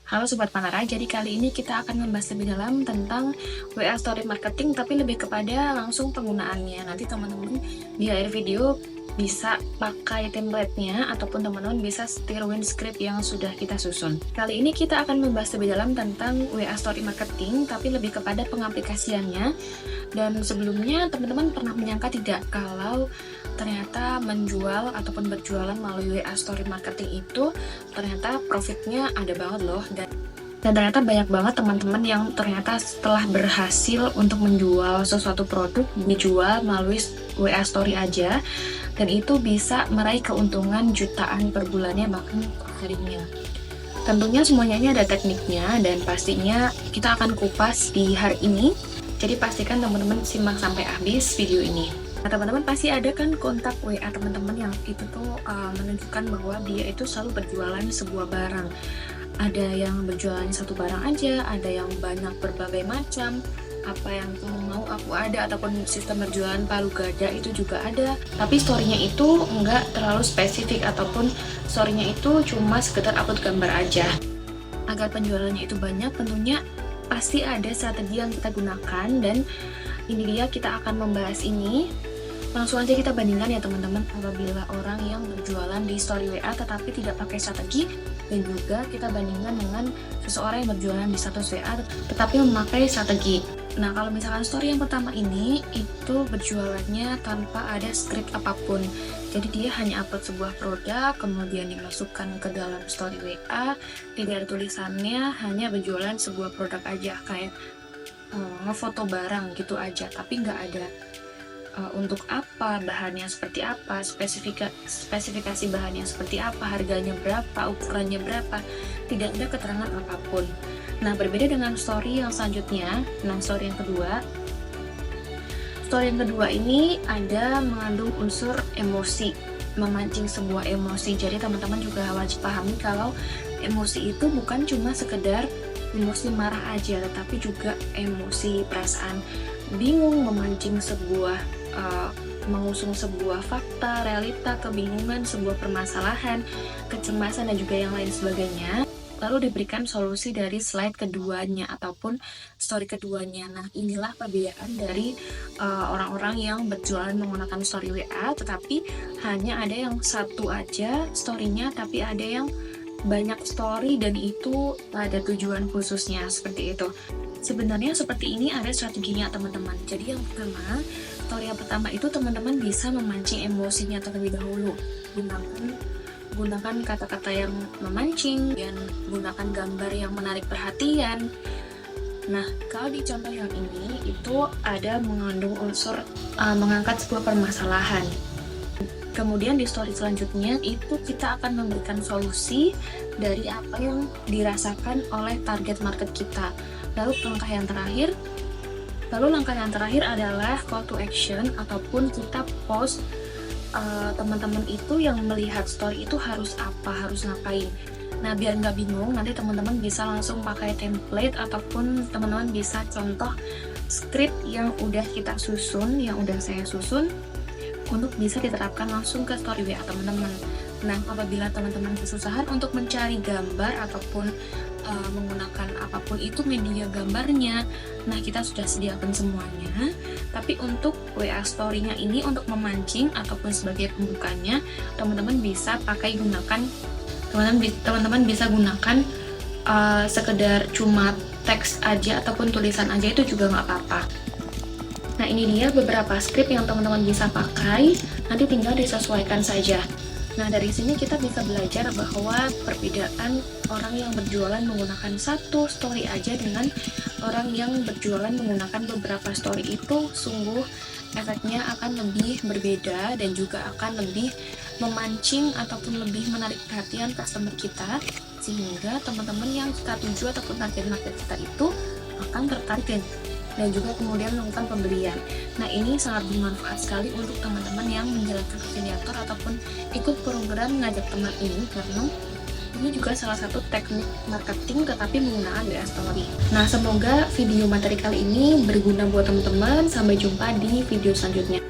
Halo Sobat Panara, jadi kali ini kita akan membahas lebih dalam tentang WA Story Marketing, tapi lebih kepada langsung penggunaannya. Nanti teman-teman di akhir video bisa pakai template-nya, ataupun teman-teman bisa tiruin script yang sudah kita susun. Kali ini kita akan membahas lebih dalam tentang WA Story Marketing, tapi lebih kepada pengaplikasiannya. Dan sebelumnya teman-teman pernah menyangka tidak kalau ternyata menjual ataupun berjualan melalui WA Story Marketing itu ternyata profitnya ada banget loh, dan ternyata banyak banget teman-teman yang ternyata setelah berhasil untuk menjual sesuatu produk dijual melalui WA Story aja, dan itu bisa meraih keuntungan jutaan per bulannya bahkan per harinya. Tentunya semuanya ini ada tekniknya dan pastinya kita akan kupas di hari ini, jadi pastikan teman-teman simak sampai habis video ini. Nah, teman-teman pasti ada kan kontak WA teman-teman yang itu tuh menunjukkan bahwa dia itu selalu berjualan sebuah barang. Ada yang berjualan satu barang aja, ada yang banyak berbagai macam. Apa yang kamu mau aku ada, ataupun sistem berjualan palu gada itu juga ada. Tapi story-nya itu enggak terlalu spesifik, ataupun story-nya itu cuma sekedar upload gambar aja. Agar penjualannya itu banyak, tentunya pasti ada strategi yang kita gunakan, dan ini dia kita akan membahas ini. Langsung aja kita bandingkan ya teman-teman, apabila orang yang berjualan di story WA tetapi tidak pakai strategi, dan juga kita bandingkan dengan seseorang yang berjualan di status WA tetapi memakai strategi. Nah, kalau misalkan story yang pertama ini itu berjualannya tanpa ada script apapun, jadi dia hanya upload sebuah produk kemudian dimasukkan ke dalam story WA, tidak ada tulisannya, hanya berjualan sebuah produk aja, kayak ngefoto barang gitu aja, tapi nggak ada untuk apa, bahannya seperti apa, spesifikasi bahannya seperti apa, harganya berapa, ukurannya berapa, tidak ada keterangan apapun. Nah, berbeda dengan story yang selanjutnya. Nah, story yang kedua ini ada mengandung unsur emosi, memancing sebuah emosi. Jadi teman-teman juga wajib pahami kalau emosi itu bukan cuma sekedar emosi marah aja, tetapi juga emosi perasaan bingung, memancing sebuah mengusung sebuah fakta, realita, kebingungan, sebuah permasalahan, kecemasan, dan juga yang lain sebagainya. Lalu diberikan solusi dari slide keduanya ataupun story keduanya. Nah, inilah perbedaan dari orang-orang yang berjualan menggunakan story WA, tetapi hanya ada yang satu aja story-nya, tapi ada yang banyak story dan itu ada tujuan khususnya, seperti itu. Sebenarnya seperti ini ada strateginya teman-teman. Jadi yang pertama, story yang pertama itu teman-teman bisa memancing emosinya terlebih dahulu. Gunakan kata-kata yang memancing, dan gunakan gambar yang menarik perhatian. Nah, kalau di contoh yang ini itu ada mengandung unsur mengangkat sebuah permasalahan. Kemudian di story selanjutnya itu kita akan memberikan solusi dari apa yang dirasakan oleh target market kita. Lalu langkah yang terakhir adalah call to action, ataupun kita post teman-teman itu yang melihat story itu harus apa, harus ngapain. Nah, biar nggak bingung, nanti teman-teman bisa langsung pakai template, ataupun teman-teman bisa contoh script yang udah kita susun, yang udah saya susun, untuk bisa diterapkan langsung ke story WA teman-teman. Nah, apabila teman-teman kesusahan untuk mencari gambar ataupun menggunakan apapun itu media gambarnya, nah kita sudah sediakan semuanya. Tapi untuk WA story-nya ini untuk memancing ataupun sebagai pembukanya, teman-teman bisa gunakan sekedar cuma teks aja ataupun tulisan aja, itu juga nggak apa-apa. Nah, ini dia beberapa script yang teman-teman bisa pakai, nanti tinggal disesuaikan saja. Nah, dari sini kita bisa belajar bahwa perbedaan orang yang berjualan menggunakan satu story aja dengan orang yang berjualan menggunakan beberapa story itu sungguh efeknya akan lebih berbeda, dan juga akan lebih memancing ataupun lebih menarik perhatian customer kita, sehingga teman-teman yang kita tuju ataupun target market kita itu akan tertarik dan juga kemudian melakukan pembelian. Nah, ini sangat bermanfaat sekali untuk teman-teman yang menjalankan afiliator ataupun ikut program ngajak teman ini, karena ini juga salah satu teknik marketing tetapi menggunakan WA Story. Nah, semoga video materi kali ini berguna buat teman-teman. Sampai jumpa di video selanjutnya.